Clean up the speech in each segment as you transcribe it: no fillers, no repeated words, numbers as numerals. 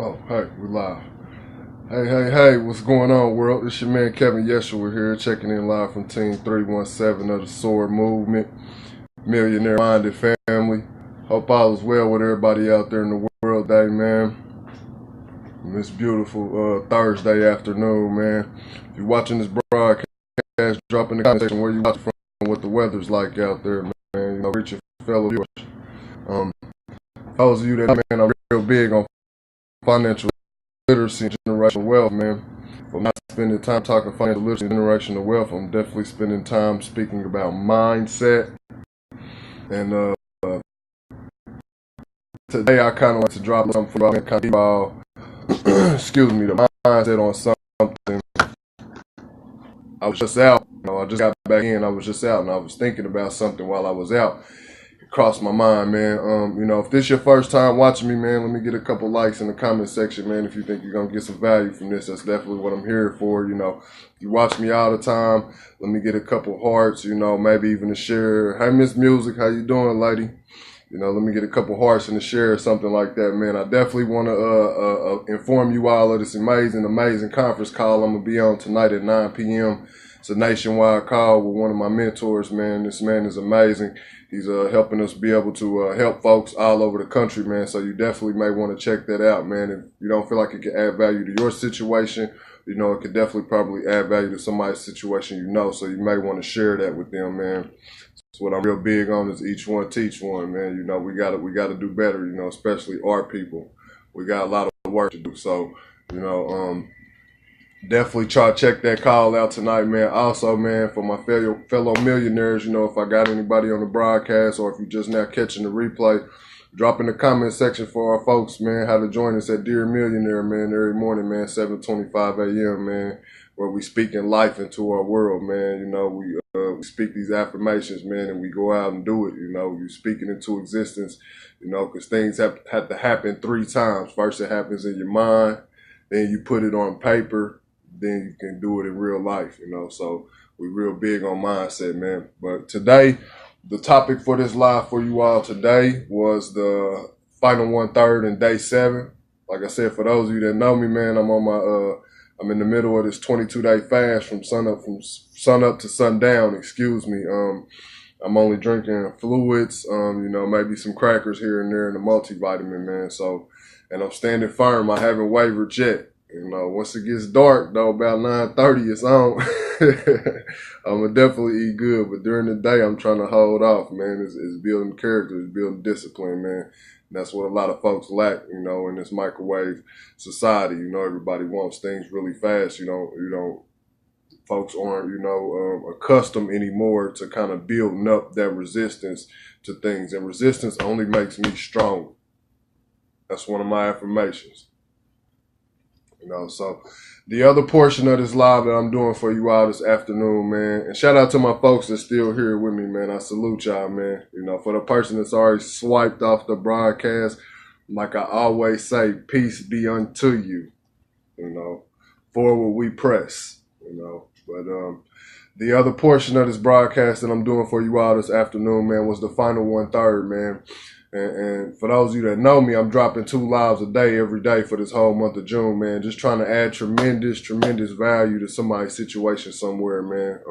Oh, hey, we live. Hey, what's going on, world? It's your man Kevin Yeshua here, checking in live from Team 317 of the SORH movement, Millionaire Minded Family. Hope all is well with everybody out there in the world today, man. On this beautiful Thursday afternoon, man. If you're watching this broadcast, drop in the comment section where you watch from, what the weather's like out there, man. Reach your fellow viewers. For those of you that, man, are real big on financial literacy and generational wealth, man. If I'm not spending time talking financial literacy and generational wealth, I'm definitely spending time speaking about mindset. And today I kind of like to drop something about kind of excuse me, the mindset on something. I was just out, I just got back in. I was just out and I was thinking about something while I was out. Crossed my mind, man. If this your first time watching me, man, let me get a couple likes in the comment section, man. If you think you're gonna get some value from this, that's definitely what I'm here for. If you watch me all the time, let me get a couple hearts, maybe even a share. Hey, Miss Music, how you doing, lady? Let me get a couple hearts and a share or something like that, man. I definitely want to inform you all of this amazing conference call I'm gonna be on tonight at 9 p.m. It's a nationwide call with one of my mentors, man. This man is amazing. He's helping us be able to help folks all over the country, man. So you definitely may want to check that out, man. If you don't feel like it can add value to your situation, it could definitely probably add value to somebody's situation, so you may want to share that with them, man. So what I'm real big on is each one teach one, man. We gotta do better, especially our people. We got a lot of work to do. So, definitely try to check that call out tonight, man. Also, man, for my fellow millionaires, if I got anybody on the broadcast or if you're just now catching the replay, drop in the comment section for our folks, man, how to join us at Dear Millionaire, man, every morning, man, 7:25 a.m., man, where we speaking life into our world, man. We speak these affirmations, man, and we go out and do it. You speak it into existence, because things have to happen 3 times. First, it happens in your mind, then you put it on paper, then you can do it in real life, So we're real big on mindset, man. But today, the topic for this live for you all today was the final 1/3 in day 7. Like I said, for those of you that know me, man, I'm in the middle of this 22-day fast from sun up to sundown. Excuse me. I'm only drinking fluids, maybe some crackers here and there and a multivitamin, man. So, and I'm standing firm. I haven't wavered yet. Once it gets dark, though, about 9:30, it's on. I'm going to definitely eat good, but during the day, I'm trying to hold off, man. It's building character, it's building discipline, man. And that's what a lot of folks lack, in this microwave society. Everybody wants things really fast. Folks aren't, accustomed anymore to kind of building up that resistance to things. And resistance only makes me stronger. That's one of my affirmations. So the other portion of this live that I'm doing for you all this afternoon, man, and shout out to my folks that's still here with me, man. I salute y'all, man. For the person that's already swiped off the broadcast, like I always say, peace be unto you, forward we press, But the other portion of this broadcast that I'm doing for you all this afternoon, man, was the final 1/3, man. And for those of you that know me, I'm dropping 2 lives a day every day for this whole month of June, man. Just trying to add tremendous value to somebody's situation somewhere, man.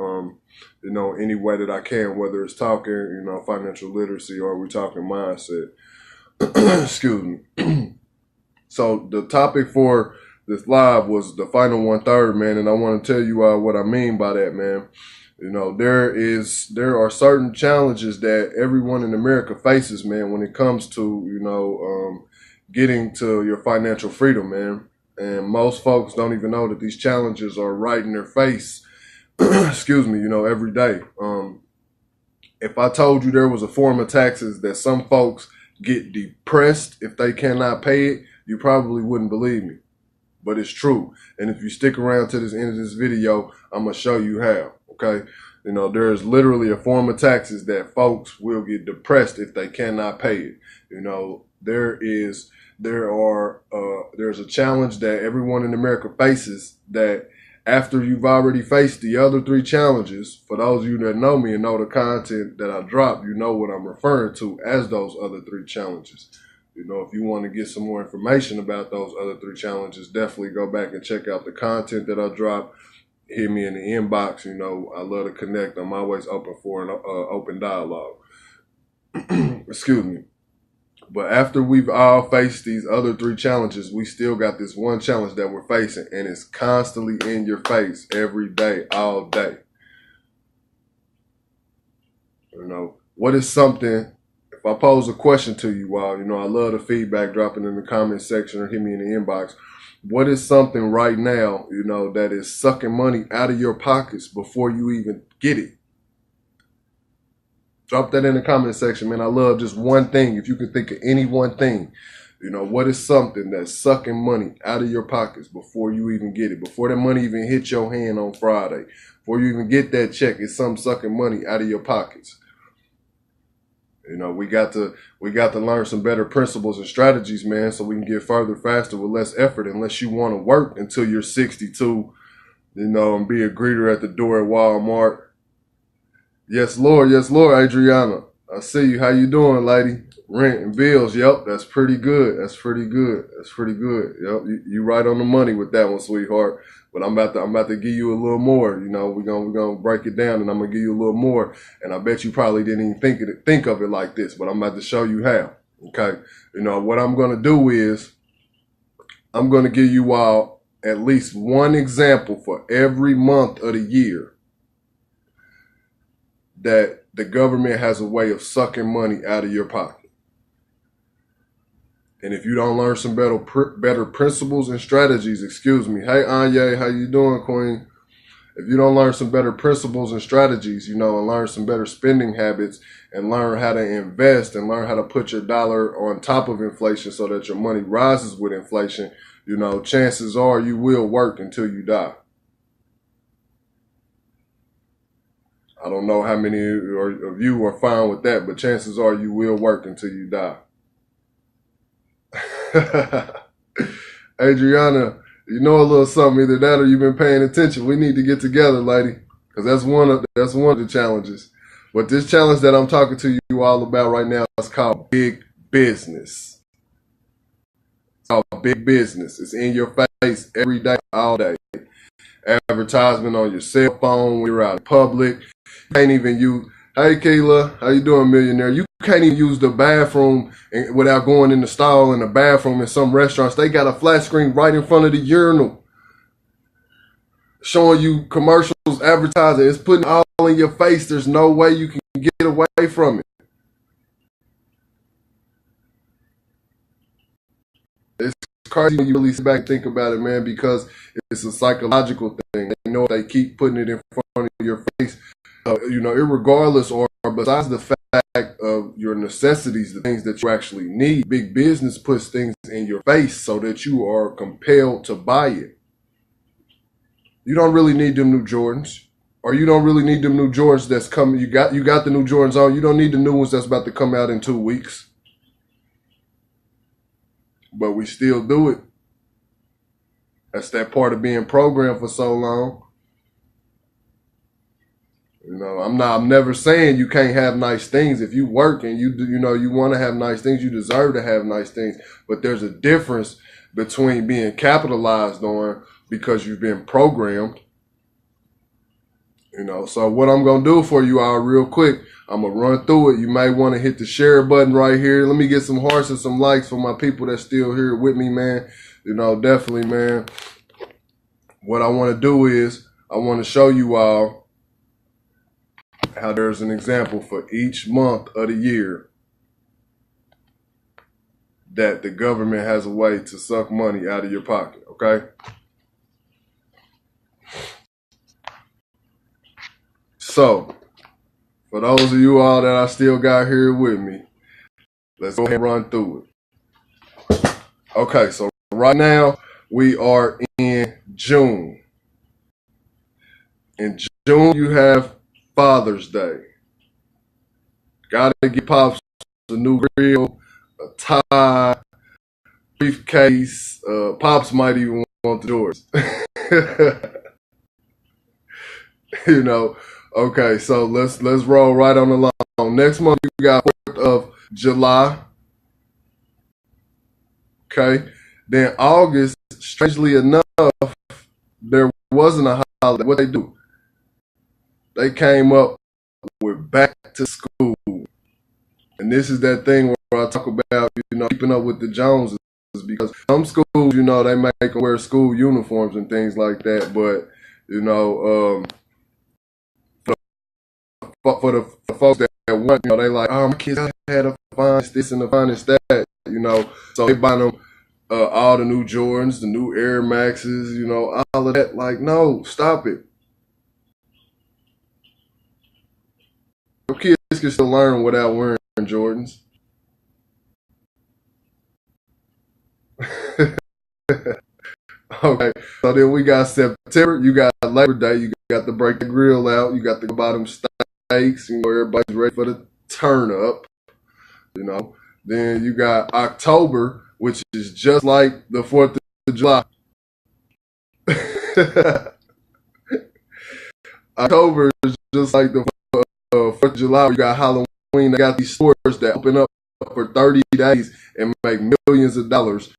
Any way that I can, whether it's talking, financial literacy or we're talking mindset. Excuse me. So the topic for this live was the final 1/3, man. And I want to tell you what I mean by that, man. There are certain challenges that everyone in America faces, man, when it comes to, getting to your financial freedom, man. And most folks don't even know that these challenges are right in their face, excuse me, every day. If I told you there was a form of taxes that some folks get depressed if they cannot pay it, you probably wouldn't believe me. But it's true. And if you stick around to this end of this video, I'm going to show you how. Okay, there's literally a form of taxes that folks will get depressed if they cannot pay it. There's a challenge that everyone in America faces that after you've already faced the other 3 challenges, for those of you that know me and know the content that I drop, you know what I'm referring to as those other 3 challenges. You know, if you want to get some more information about those other 3 challenges, definitely go back and check out the content that I drop. Hit me in the inbox. You know, I love to connect. I'm always open for an open dialogue. Excuse me. But after we've all faced these other 3 challenges, we still got this one challenge that we're facing, and it's constantly in your face every day, all day. You know, what is something, if I pose a question to you all, you know, I love the feedback, dropping in the comment section or hit me in the inbox. What is something right now, you know, that is sucking money out of your pockets before you even get it? Drop that in the comment section, man. I love just one thing. If you can think of any one thing, you know, what is something that's sucking money out of your pockets before you even get it? Before that money even hits your hand on Friday, before you even get that check, it's something sucking money out of your pockets. You know, we got to learn some better principles and strategies, man, so we can get further faster with less effort, unless you want to work until you're 62, you know, and be a greeter at the door at Walmart. Yes, Lord, Adriana. I see you. How you doing, lady? Rent and bills. Yep, that's pretty good. That's pretty good. That's pretty good. Yep, you right on the money with that one, sweetheart. But I'm about to give you a little more. You know, we're gonna break it down, and I'm gonna give you a little more. And I bet you probably didn't even think of it like this, but I'm about to show you how. Okay. You know what I'm gonna do is I'm gonna give you all at least one example for every month of the year that the government has a way of sucking money out of your pocket. And if you don't learn some better principles and strategies, excuse me. Hey, Anya, how you doing, Queen? If you don't learn some better principles and strategies, you know, and learn some better spending habits and learn how to invest and learn how to put your dollar on top of inflation so that your money rises with inflation, you know, chances are you will work until you die. I don't know how many of you are fine with that, but chances are you will work until you die. Adriana, you know a little something, either that or you've been paying attention. We need to get together, lady, because that's one of the challenges. But this challenge that I'm talking to you all about right now is called big business. It's called big business. It's in your face every day, all day. Advertisement on your cell phone when you're out in public. You can't even use, hey Kayla, how you doing, millionaire? You can't even use the bathroom without going in the stall in the bathroom in some restaurants. They got a flat screen right in front of the urinal showing you commercials, advertising. It's putting all in your face. There's no way you can get away from it. It's crazy when you really sit back and think about it, man, because it's a psychological thing. They know they keep putting it in front of your face, you know, irregardless or besides the fact of your necessities, the things that you actually need. Big business puts things in your face so that you are compelled to buy it. You don't really need them new Jordans, or you don't really need them new Jordans that's coming. You got the new Jordans on. You don't need the new ones that's about to come out in 2 weeks. But we still do it. That's that part of being programmed for so long. You know, I'm never saying you can't have nice things. If you work and you want to have nice things, you deserve to have nice things. But there's a difference between being capitalized on because you've been programmed. You know, so what I'm going to do for you all real quick, I'm going to run through it. You may want to hit the share button right here. Let me get some hearts and some likes for my people that's still here with me, man. You know, definitely, man. What I want to do is I want to show you all how there's an example for each month of the year that the government has a way to suck money out of your pocket, okay? So, for those of you all that I still got here with me, let's go ahead and run through it. Okay, so right now we are in June. In June, you have Father's Day. Gotta get Pops a new grill, a tie, briefcase. Pops might even want the doors. You know. Okay, so let's roll right on along. Next month you got 4th of July. Okay. Then August, strangely enough, there wasn't a holiday. What they do? They came up with back to school. And this is that thing where I talk about, keeping up with the Joneses, because some schools, they make them wear school uniforms and things like that. But, for the folks that want, they like, oh, my kids had a finest this and the finest that, So they buy them all the new Jordans, the new Air Maxes, all of that. Like, no, stop it. Your kids can still learn without wearing Jordans. Okay, so then we got September. You got Labor Day. You got to break the grill out. You got to buy them steaks. Everybody's ready for the turn up. Then you got October, which is just like the 4th of July. October is just like the 4th of July. You got Halloween. They got these stores that open up for 30 days and make millions of dollars.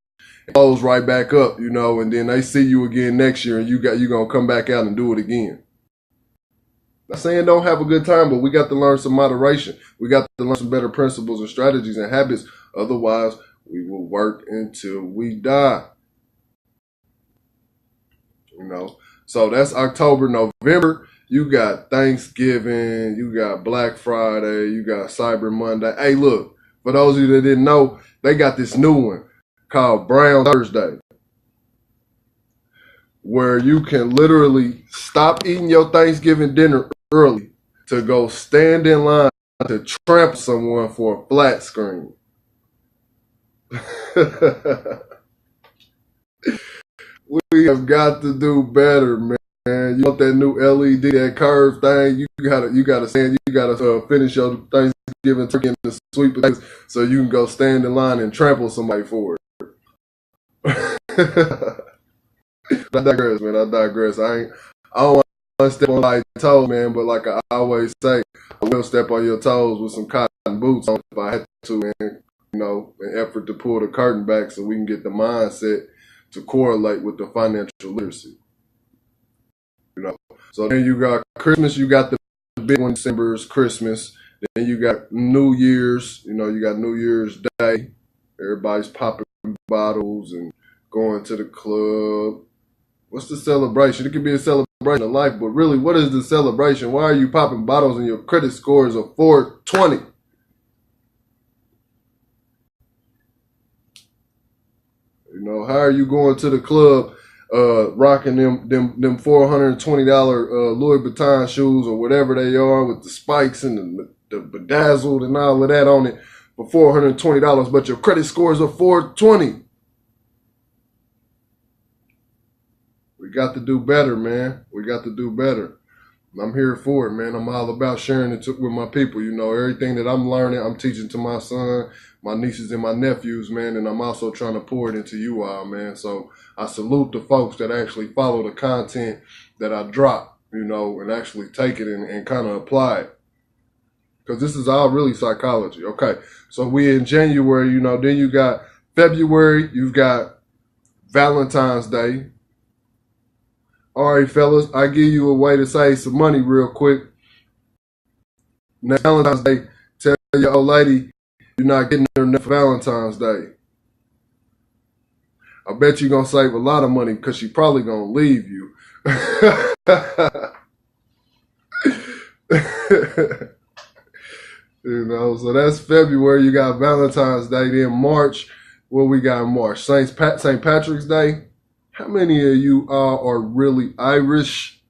Close right back up, and then they see you again next year, and you're gonna come back out and do it again. Not saying don't have a good time, but we got to learn some moderation. We got to learn some better principles and strategies and habits. Otherwise, we will work until we die. So that's October. November, you got Thanksgiving, you got Black Friday, you got Cyber Monday. Hey, look, for those of you that didn't know, they got this new one called Brown Thursday, where you can literally stop eating your Thanksgiving dinner early to go stand in line to trample someone for a flat screen. We have got to do better, man. You want that new LED, that curved thing? You gotta finish your Thanksgiving turkey in the sweet potatoes so you can go stand in line and trample somebody for it. I digress, man. I digress. I don't want to step on my toes, man. But like I always say, I will step on your toes with some cotton boots on if I had to, man. An effort to pull the curtain back so we can get the mindset to correlate with the financial literacy. So then you got Christmas. You got the big one. December is Christmas. Then you got New Year's. You got New Year's Day. Everybody's popping bottles and going to the club. What's the celebration? It could be a celebration of life, but really, what is the celebration? Why are you popping bottles and your credit score is a 420? How are you going to the club rocking them $420 Louis Vuitton shoes or whatever they are with the spikes and the bedazzled and all of that on it for $420, but your credit score is a 420? We got to do better, man. We got to do better. I'm here for it, man. I'm all about sharing it with my people. Everything that I'm learning, I'm teaching to my son, my nieces, and my nephews, man. And I'm also trying to pour it into you all, man. So I salute the folks that actually follow the content that I drop, and actually take it and kind of apply it. Because this is all really psychology. Okay, so we in January, then you got February, you've got Valentine's Day. All right, fellas, I give you a way to save some money real quick. Now, Valentine's Day, tell your old lady you're not getting her enough for Valentine's Day. I bet you're going to save a lot of money because she's probably going to leave you. So that's February. You got Valentine's Day. Then March, what we got in March? St. Patrick's Day. How many of you are really Irish?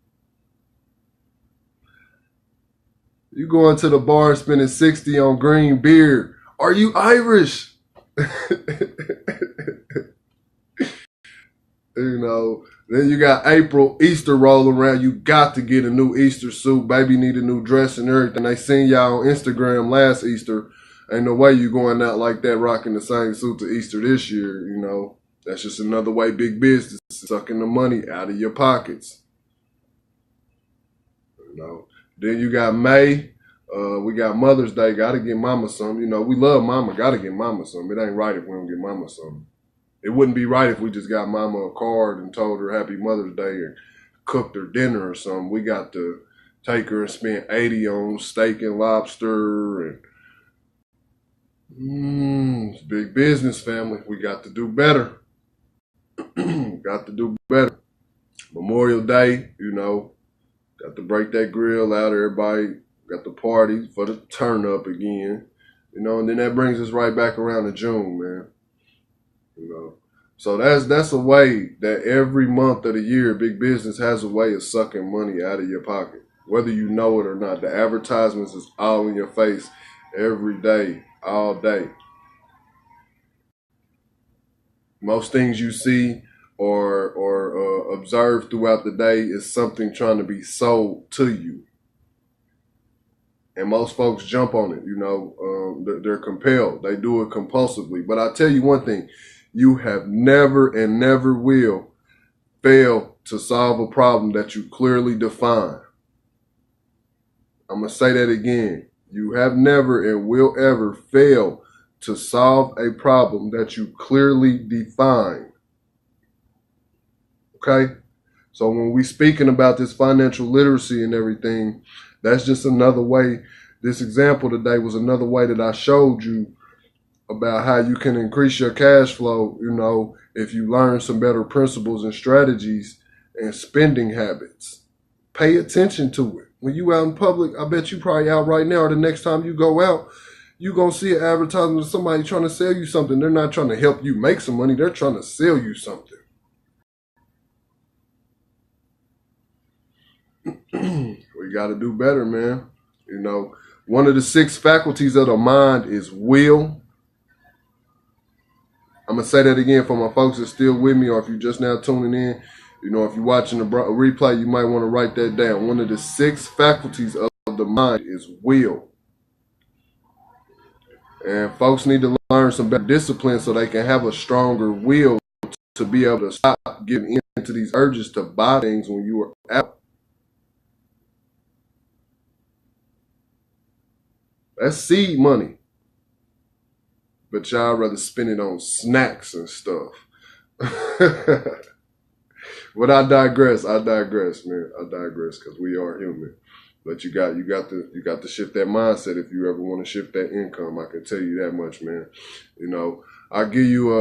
You going to the bar and spending $60 on green beer. Are you Irish? Then you got April, Easter rolling around. You got to get a new Easter suit. Baby need a new dress and everything. They seen y'all on Instagram last Easter. Ain't no way you going out like that rocking the same suit to Easter this year, That's just another way big business is sucking the money out of your pockets. Then you got May. We got Mother's Day. Got to get mama something. We love mama. Got to get mama something. It ain't right if we don't get mama something. It wouldn't be right if we just got mama a card and told her Happy Mother's Day and cooked her dinner or something. We got to take her and spend 80 on steak and lobster and it's big business, family. We got to do better. Got to do better. Memorial Day, got to break that grill out. Everybody got the party for the turn up again, and then that brings us right back around to June, man. So that's a way that every month of the year, big business has a way of sucking money out of your pocket, whether you know it or not. The advertisements is all in your face every day, all day. Most things you see or observe throughout the day is something trying to be sold to you. And most folks jump on it, they're compelled. They do it compulsively. But I tell you one thing, you have never and never will fail to solve a problem that you clearly define. I'm going to say that again. You have never and will ever fail to solve a problem that you clearly define. Okay? So when we speaking about this financial literacy and everything, that's just another way. This example today was another way that I showed you about how you can increase your cash flow, if you learn some better principles and strategies and spending habits. Pay attention to it. When you out in public, I bet you probably out right now, or the next time you go out, you're going to see an advertisement of somebody trying to sell you something. They're not trying to help you make some money. They're trying to sell you something. We got to do better, man. One of the 6 faculties of the mind is will. I'm going to say that again for my folks that's still with me, or if you're just now tuning in, if you're watching a replay, you might want to write that down. One of the 6 faculties of the mind is will. And folks need to learn some better discipline so they can have a stronger will to be able to stop giving into these urges to buy things when you are out. That's seed money. But y'all rather spend it on snacks and stuff. But I digress, man. I digress because we are human. But you got to shift that mindset if you ever want to shift that income. I can tell you that much, man. I'll give you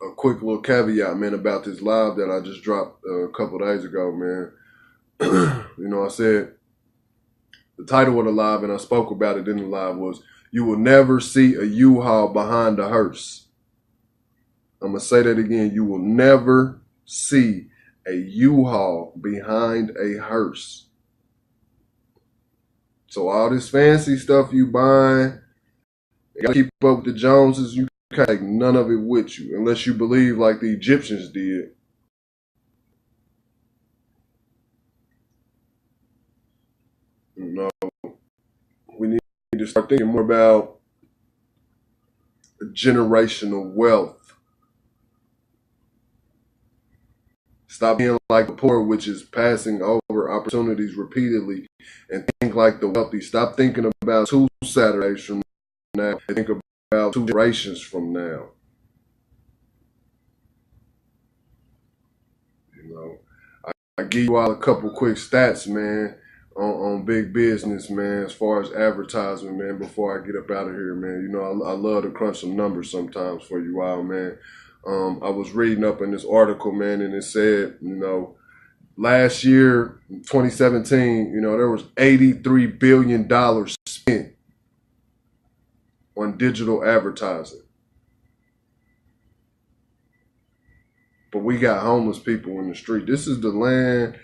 a quick little caveat, man, about this live that I just dropped a couple days ago, man. I said the title of the live, and I spoke about it in the live, was "You will never see a U-Haul behind a hearse." I'm going to say that again. You will never see a U-Haul behind a hearse. So all this fancy stuff you buying, you got to keep up with the Joneses, you can't take none of it with you unless you believe like the Egyptians did. We need to start thinking more about generational wealth. Stop being like the poor, which is passing over opportunities repeatedly, and think like the wealthy. Stop thinking about 2 Saturdays from now and think about 2 generations from now. I give you all a couple quick stats, man, on big business, man, as far as advertisement, man, before I get up out of here, man. I love to crunch some numbers sometimes for you all, man. I was reading up in this article, man, and it said, last year, 2017, there was $83 billion spent on digital advertising. But we got homeless people in the street. This is the land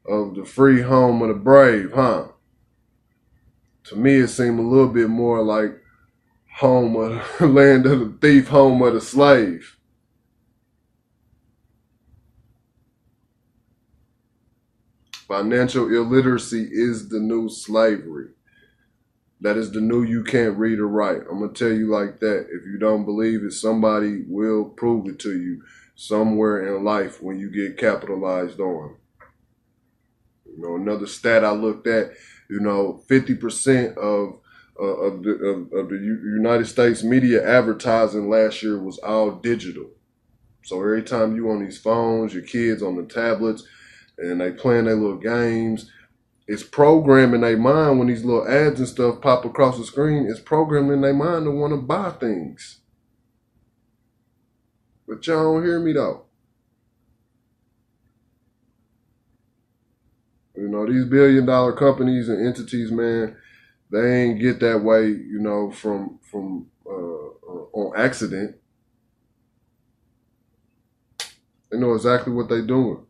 of the free, home of the brave, huh? To me, it seemed a little bit more like home of the land of the thief, home of the slave. Financial illiteracy is the new slavery. That is the new you can't read or write. I'm going to tell you like that. If you don't believe it, somebody will prove it to you somewhere in life when you get capitalized on. Another stat I looked at, 50% of United States media advertising last year was all digital. So every time you on these phones, your kids on the tablets, and they playing their little games, it's programming their mind when these little ads and stuff pop across the screen. It's programming their mind to want to buy things. But y'all don't hear me though. You know, these billion-dollar companies and entities, man, they ain't get that way, you know, from on accident. They know exactly what they're doing.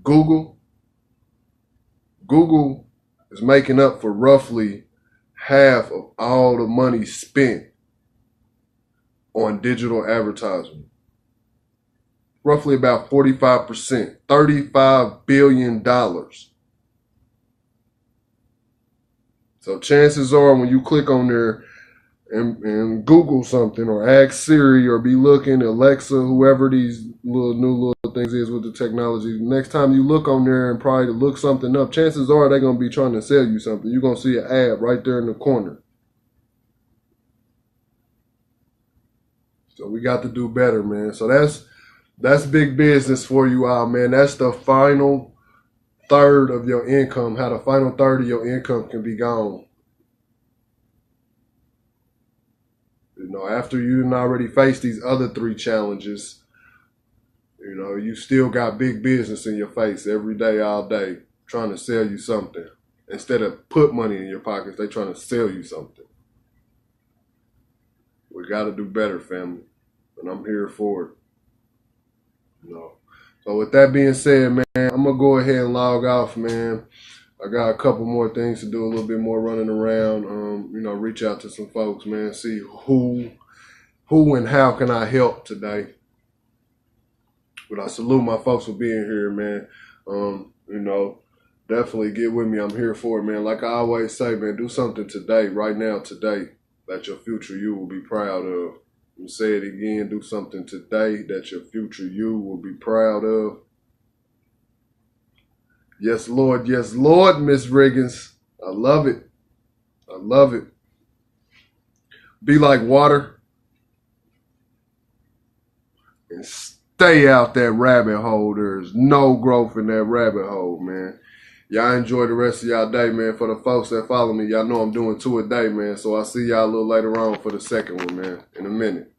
Google is making up for roughly half of all the money spent on digital advertising. Roughly about 45%, $35 billion. So chances are when you click on there and Google something or ask Siri or be looking, Alexa, whoever these new little things is with the technology, next time you look on there and probably to look something up, chances are they're going to be trying to sell you something. You're going to see an ad right there in the corner. So we got to do better, man. So that's big business for you all, man. That's the final third of your income, how the final third of your income can be gone. You know, after you already faced these other three challenges, you know, you still got big business in your face every day, all day, trying to sell you something. Instead of put money in your pockets, they trying to sell you something. We got to do better, family, and I'm here for it. You know. So with that being said, man, I'm going to go ahead and log off, man. I got a couple more things to do, a little bit more running around, you know, reach out to some folks, man, see who and how can I help today. But I salute my folks for being here, man. You know, definitely get with me. I'm here for it, man. Like I always say, man, do something today, right now, today, that your future you will be proud of. And say it again, do something today that your future you will be proud of. Yes, Lord, Miss Riggins. I love it. I love it. Be like water and stay out that rabbit hole. There's no growth in that rabbit hole, man. Y'all enjoy the rest of y'all day, man. For the folks that follow me, y'all know I'm doing 2 a day, man. So I'll see y'all a little later on for the second one, man, in a minute.